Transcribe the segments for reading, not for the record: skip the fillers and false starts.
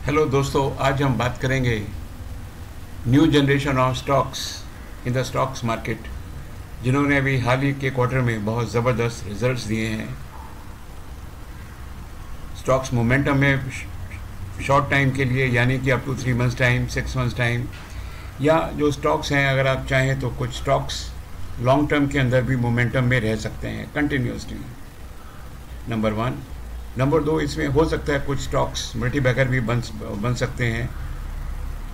Hello दोस्तों, आज हम बात करेंगे new generation of stocks in the stocks market, जिन्होंने अभी हाल ही के क्वार्टर में बहुत ज़बरदस्त रिजल्ट्स दिए हैं। स्टॉक्स मोमेंटम में शॉर्ट टाइम के लिए, यानी कि up to 3 months time, 6 months time, या जो स्टॉक्स हैं, अगर आप चाहें तो कुछ स्टॉक्स लॉन्ग टर्म के अंदर भी मोमेंटम में रह सकते हैं कंटिन्यूसली। नंबर 1। नंबर 2, इसमें हो सकता है कुछ स्टॉक्स मल्टीबैगर भी बन सकते हैं।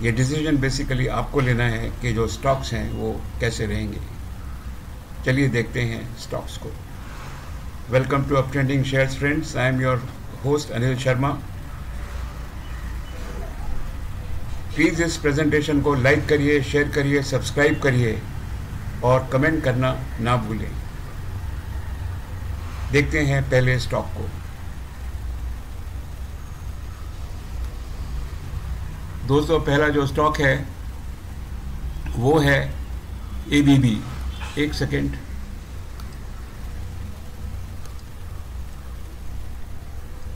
ये डिसीजन बेसिकली आपको लेना है कि जो स्टॉक्स हैं वो कैसे रहेंगे। चलिए देखते हैं स्टॉक्स को। Welcome to up trending shares friends, I am your host Anil Sharma. Please इस प्रेजेंटेशन को लाइक करिए, शेयर करिए, सब्सक्राइब करिए और कमेंट करना ना भूलें। देखते हैं पहले स्टॉक को। दोस्तों, पहला जो स्टॉक है वो है ABB। एक सेकेंड।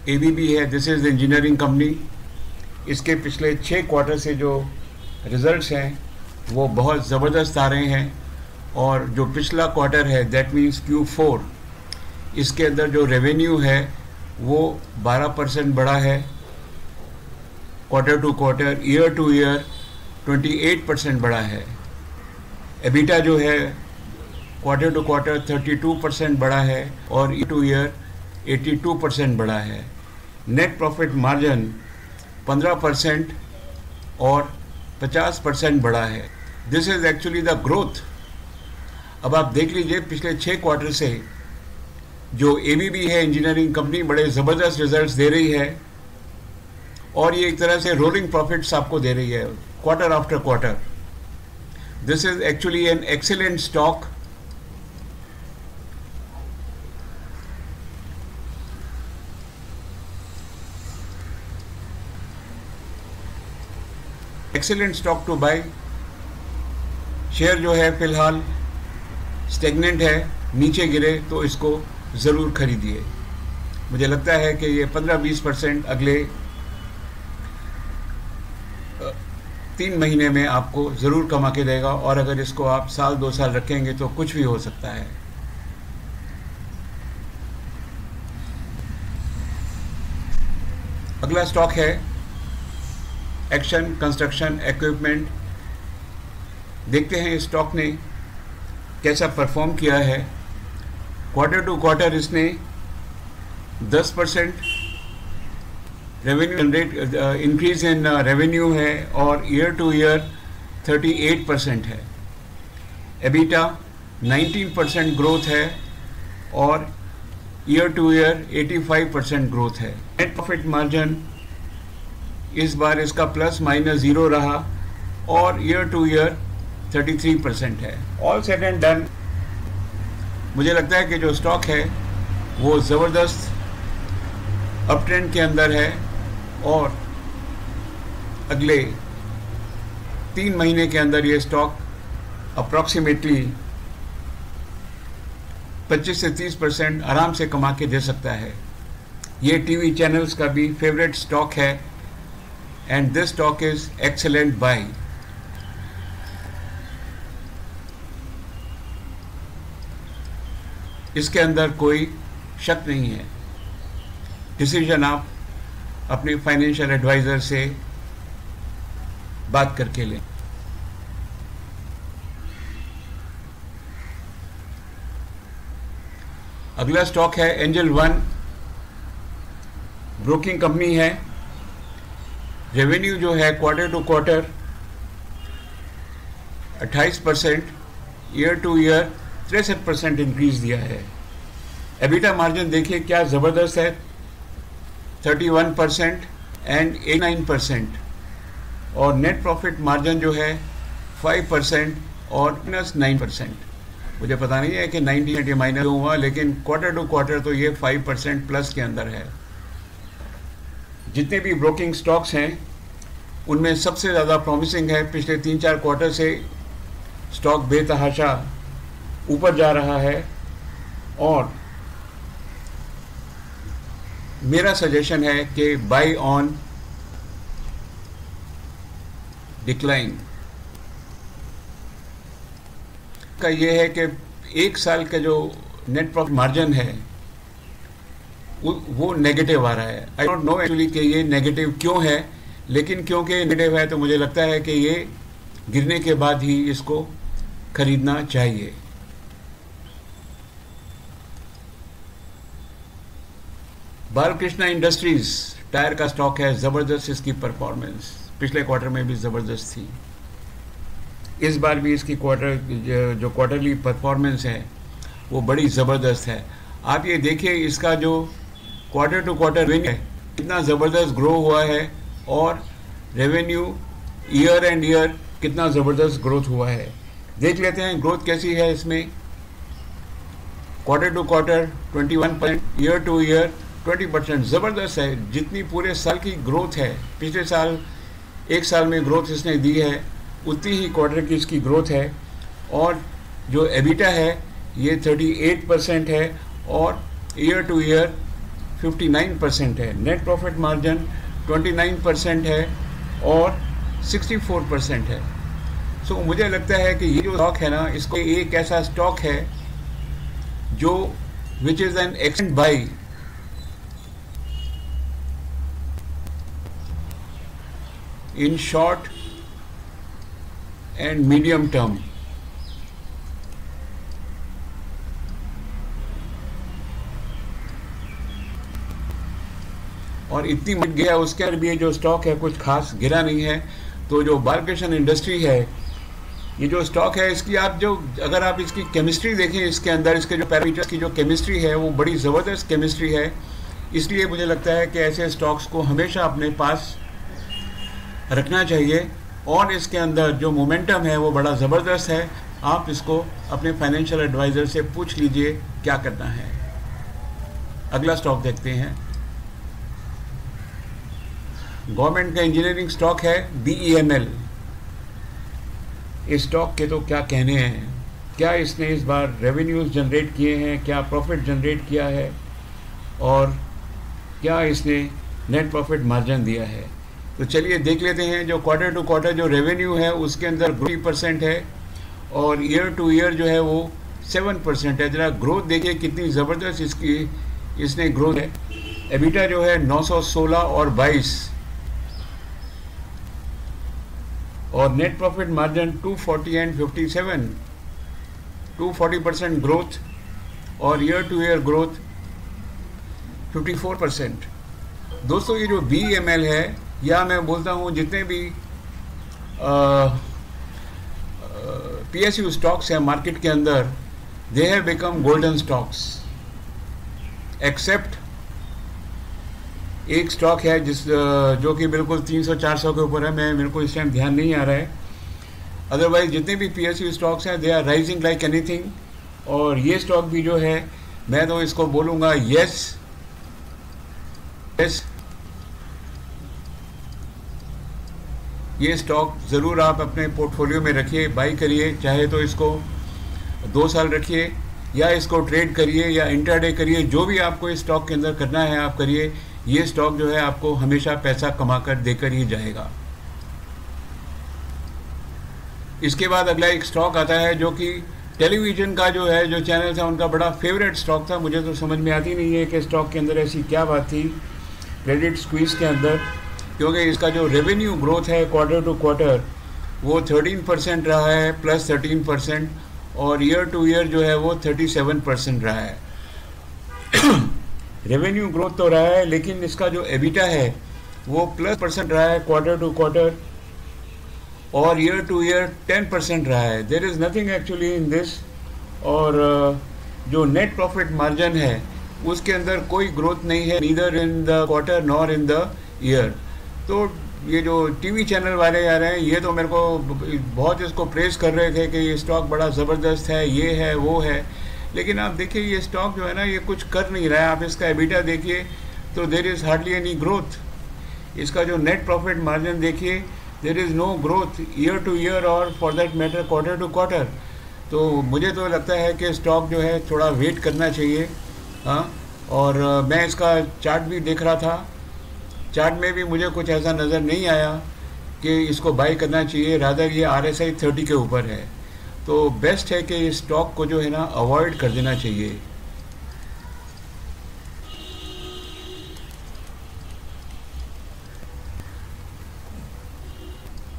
ABB है, दिस इज़ इंजीनियरिंग कंपनी। इसके पिछले 6 क्वार्टर से जो रिजल्ट्स हैं वो बहुत ज़बरदस्त आ रहे हैं, और जो पिछला क्वार्टर है, दैट मीन्स Q4, इसके अंदर जो रेवेन्यू है वो 12% बढ़ा है। Quarter to quarter, year to year 28% बढ़ा है। एबिटा जो है क्वार्टर टू क्वार्टर 32% बढ़ा है और ईयर टू ईयर 82% बढ़ा है। नेट प्रॉफिट मार्जिन 15% और 50% बढ़ा है। This is actually the growth. अब आप देख लीजिए, पिछले 6 क्वार्टर से जो ABB है इंजीनियरिंग कंपनी, बड़े ज़बरदस्त रिजल्ट्स दे रही है, और ये एक तरह से रोलिंग प्रॉफिट्स आपको दे रही है quarter after quarter. This is actually an excellent stock. Excellent stock to buy. Share जो है फिलहाल स्टेगनेंट है, नीचे गिरे तो इसको ज़रूर खरीदिए। मुझे लगता है कि ये 15-20% अगले 3 महीने में आपको ज़रूर कमा के देगा, और अगर इसको आप 1-2 साल रखेंगे तो कुछ भी हो सकता है। अगला स्टॉक है एक्शन कंस्ट्रक्शन इक्विपमेंट। देखते हैं इस स्टॉक ने कैसा परफॉर्म किया है। क्वार्टर टू क्वार्टर इसने 10% revenue generate, increase in revenue है, और ईयर टू ईयर 38% है। एबिटा 19% ग्रोथ है और ईयर टू ईयर 85% ग्रोथ है। नेट प्रॉफिट मार्जिन इस बार इसका ±0 रहा, और ईयर टू ईयर 33% है। ऑल सेड एंड डन, मुझे लगता है कि जो स्टॉक है वो ज़बरदस्त अप ट्रेंड के अंदर है, और अगले 3 महीने के अंदर ये स्टॉक अप्रॉक्सीमेटली 25 से 30% आराम से कमा के दे सकता है। ये टीवी चैनल्स का भी फेवरेट स्टॉक है, and this stock is excellent buy. इसके अंदर कोई शक नहीं है। डिसीजन आप अपने फाइनेंशियल एडवाइज़र से बात करके लें। अगला स्टॉक है एंजल वन। ब्रोकिंग कंपनी है। रेवेन्यू जो है quarter to quarter 28%, year to year 63% increase दिया है। एबिटा मार्जिन देखिए क्या ज़बरदस्त है, 31% एंड 89%, और नेट प्रॉफिट मार्जिन जो है 5% और -9%। मुझे पता नहीं है कि 90 माइनस हुआ, लेकिन क्वार्टर टू क्वार्टर तो ये 5% प्लस के अंदर है। जितने भी ब्रोकिंग स्टॉक्स हैं उनमें सबसे ज़्यादा प्रॉमिसिंग है। पिछले 3-4 क्वार्टर से स्टॉक बेतहाशा ऊपर जा रहा है, और मेरा सजेशन है कि बाय ऑन डिक्लाइन का ये है कि एक साल का जो नेट प्रॉफिट मार्जिन है वो नेगेटिव आ रहा है। आई डोंट नो एक्चुअली कि ये नेगेटिव क्यों है, लेकिन क्योंकि नेगेटिव है तो मुझे लगता है कि ये गिरने के बाद ही इसको खरीदना चाहिए। बालकृष्णा इंडस्ट्रीज टायर का स्टॉक है, ज़बरदस्त इसकी परफॉर्मेंस, पिछले क्वार्टर में भी ज़बरदस्त थी, इस बार भी इसकी जो क्वार्टरली परफॉर्मेंस है वो बड़ी ज़बरदस्त है। आप ये देखिए इसका जो क्वार्टर टू क्वार्टर रेवेन्यू है कितना ज़बरदस्त ग्रो हुआ है, और रेवेन्यू ईयर एंड ईयर कितना ज़बरदस्त ग्रोथ हुआ है। देख लेते हैं ग्रोथ कैसी है इसमें। Quarter to quarter 21%, year to year 20%, ज़बरदस्त है। जितनी पूरे साल की ग्रोथ है, पिछले साल एक साल में ग्रोथ इसने दी है, उतनी ही क्वार्टर की इसकी ग्रोथ है। और जो एबिटा है ये 38% है और ईयर टू ईयर 59% है। नेट प्रॉफिट मार्जिन 29% है और 64% है। सो मुझे लगता है कि ये जो स्टॉक है ना, इसको एक ऐसा स्टॉक है जो which is an accent by in short and medium term. और इतनी मट गया, उसके अंदर भी ये जो स्टॉक है कुछ खास गिरा नहीं है। तो जो बालकृष्ण इंडस्ट्री है, ये जो स्टॉक है इसकी अगर आप इसकी केमिस्ट्री देखें, इसके अंदर इसके जो पैरामीटर्स की जो केमिस्ट्री है वो बड़ी ज़बरदस्त केमिस्ट्री है। इसलिए मुझे लगता है कि ऐसे स्टॉक्स को हमेशा अपने पास रखना चाहिए। और इसके अंदर जो मोमेंटम है वो बड़ा ज़बरदस्त है। आप इसको अपने फाइनेंशियल एडवाइज़र से पूछ लीजिए क्या करना है। अगला स्टॉक देखते हैं। गवर्नमेंट का इंजीनियरिंग स्टॉक है BEML। इस स्टॉक के तो क्या कहने हैं, क्या इसने इस बार रेवेन्यूज़ जनरेट किए हैं, क्या प्रॉफिट जनरेट किया है, और क्या इसने नेट प्रॉफिट मार्जिन दिया है। तो चलिए देख लेते हैं। जो क्वार्टर टू क्वार्टर जो रेवेन्यू है उसके अंदर 20% है और ईयर टू ईयर जो है वो 7% है। जरा ग्रोथ देखिए कितनी ज़बरदस्त इसने ग्रोथ है। एबिटा जो है 916 और 22, और net profit margin 240 and 57, 240% growth और ईयर टू ईयर ग्रोथ 54%। दोस्तों ये जो BEML है, या मैं बोलता हूँ जितने भी PSU स्टॉक्स हैं मार्केट के अंदर, they have become golden stocks, except एक स्टॉक है जो कि बिल्कुल 300-400 के ऊपर है। मेरे को इस टाइम ध्यान नहीं आ रहा है। अदरवाइज जितने भी PSU स्टॉक्स हैं they are rising like anything. और ये स्टॉक भी जो है, मैं तो इसको बोलूँगा यस, ये स्टॉक ज़रूर आप अपने पोर्टफोलियो में रखिए, बाई करिए। चाहे तो इसको 2 साल रखिए, या इसको ट्रेड करिए, या इंट्राडे करिए, जो भी आपको इस स्टॉक के अंदर करना है आप करिए। ये स्टॉक जो है आपको हमेशा पैसा कमा कर देकर ही जाएगा। इसके बाद अगला एक स्टॉक आता है जो कि टेलीविज़न का जो है, जो चैनल था उनका बड़ा फेवरेट स्टॉक था। मुझे तो समझ में आती नहीं है कि स्टॉक के अंदर ऐसी क्या बात थी क्रेडिट स्क्वीज के अंदर, क्योंकि इसका जो रेवेन्यू ग्रोथ है क्वार्टर टू क्वार्टर वो 13% रहा है, प्लस 13%, और ईयर टू ईयर जो है वो 37% रहा है। रेवेन्यू ग्रोथ तो रहा है, लेकिन इसका जो एबिटा है वो +% रहा है क्वार्टर टू क्वार्टर, और ईयर टू ईयर 10% रहा है। There is nothing actually in this. और जो नेट प्रॉफिट मार्जिन है उसके अंदर कोई ग्रोथ नहीं है, neither in the quarter nor in the year. तो ये जो टीवी चैनल वाले आ रहे हैं, ये तो मेरे को बहुत इसको प्रेस कर रहे थे कि ये स्टॉक बड़ा ज़बरदस्त है, ये है वो है, लेकिन आप देखिए ये स्टॉक जो है ना ये कुछ कर नहीं रहा है। आप इसका एबिटा देखिए तो there is hardly any growth. इसका जो नेट प्रॉफिट मार्जिन देखिए, there is no growth year to year और for that matter quarter to quarter. तो मुझे तो लगता है कि स्टॉक जो है थोड़ा वेट करना चाहिए। हाँ, और मैं इसका चार्ट भी देख रहा था, चार्ट में भी मुझे कुछ ऐसा नज़र नहीं आया कि इसको बाय करना चाहिए, रादर ये RSI 30 के ऊपर है, तो बेस्ट है कि इस स्टॉक को जो है ना अवॉइड कर देना चाहिए।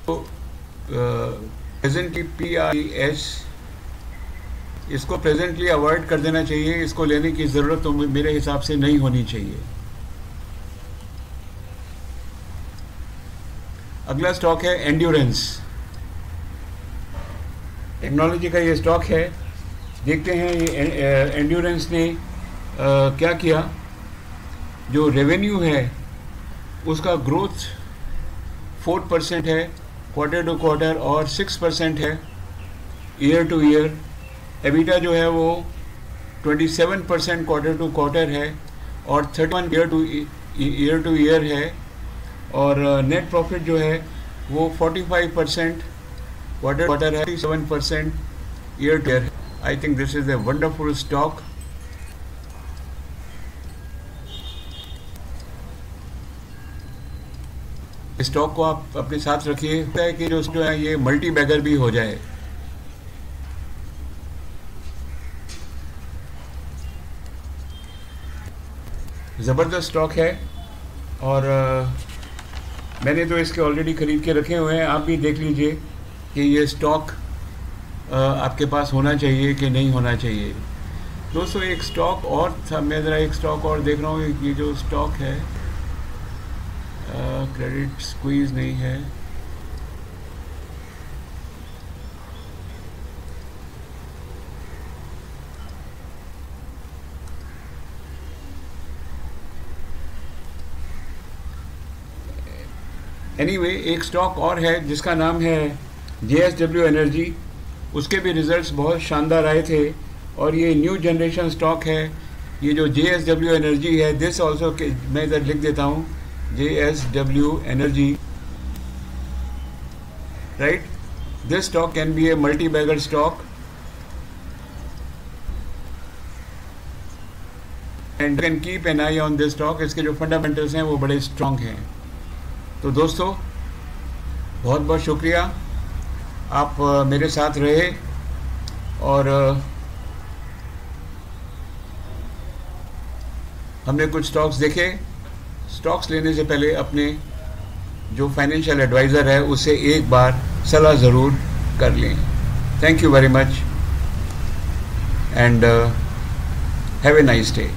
तो प्रेजेंटली PRES, इसको प्रेजेंटली अवॉइड कर देना चाहिए, इसको लेने की ज़रूरत तो मेरे हिसाब से नहीं होनी चाहिए। अगला स्टॉक है एंड्योरेंस, टेक्नोलॉजी का ये स्टॉक है। देखते हैं ये एंड्योरेंस ने क्या किया। जो रेवेन्यू है उसका ग्रोथ 4% है क्वार्टर टू क्वार्टर और 6% है ईयर टू ईयर। एबिटा जो है वो 27% क्वार्टर टू क्वार्टर है और 31 ईयर टू ईयर है, और नेट प्रॉफिट जो है वो 45% क्वार्टर क्वार्टर है, 37% year to year. I think this is a wonderful stock. Stock को आप अपने साथ रखिए, कि जो है ये मल्टी बैगर भी हो जाए। ज़बरदस्त स्टॉक है और मैंने तो इसके ऑलरेडी ख़रीद के रखे हुए हैं। आप भी देख लीजिए कि ये स्टॉक आपके पास होना चाहिए कि नहीं होना चाहिए। दोस्तों एक स्टॉक और था, मैं ज़रा एक स्टॉक और देख रहा हूँ। ये जो स्टॉक है क्रेडिट स्क्वीज नहीं है, एनीवे एक स्टॉक और है जिसका नाम है JSW एनर्जी। उसके भी रिजल्ट्स बहुत शानदार आए थे और ये न्यू जनरेशन स्टॉक है। ये जो JSW एनर्जी है, दिस ऑल्सो, मैं इधर लिख देता हूँ JSW energy, right. This stock can be a multi bagger stock and can keep an eye on this stock. इसके जो फंडामेंटल्स हैं वो बड़े स्ट्रॉन्ग हैं। तो दोस्तों बहुत बहुत शुक्रिया, आप मेरे साथ रहे और हमने कुछ स्टॉक्स देखे। स्टॉक्स लेने से पहले अपने जो फाइनेंशियल एडवाइज़र है उससे एक बार सलाह ज़रूर कर लें। Thank you very much and have a nice day.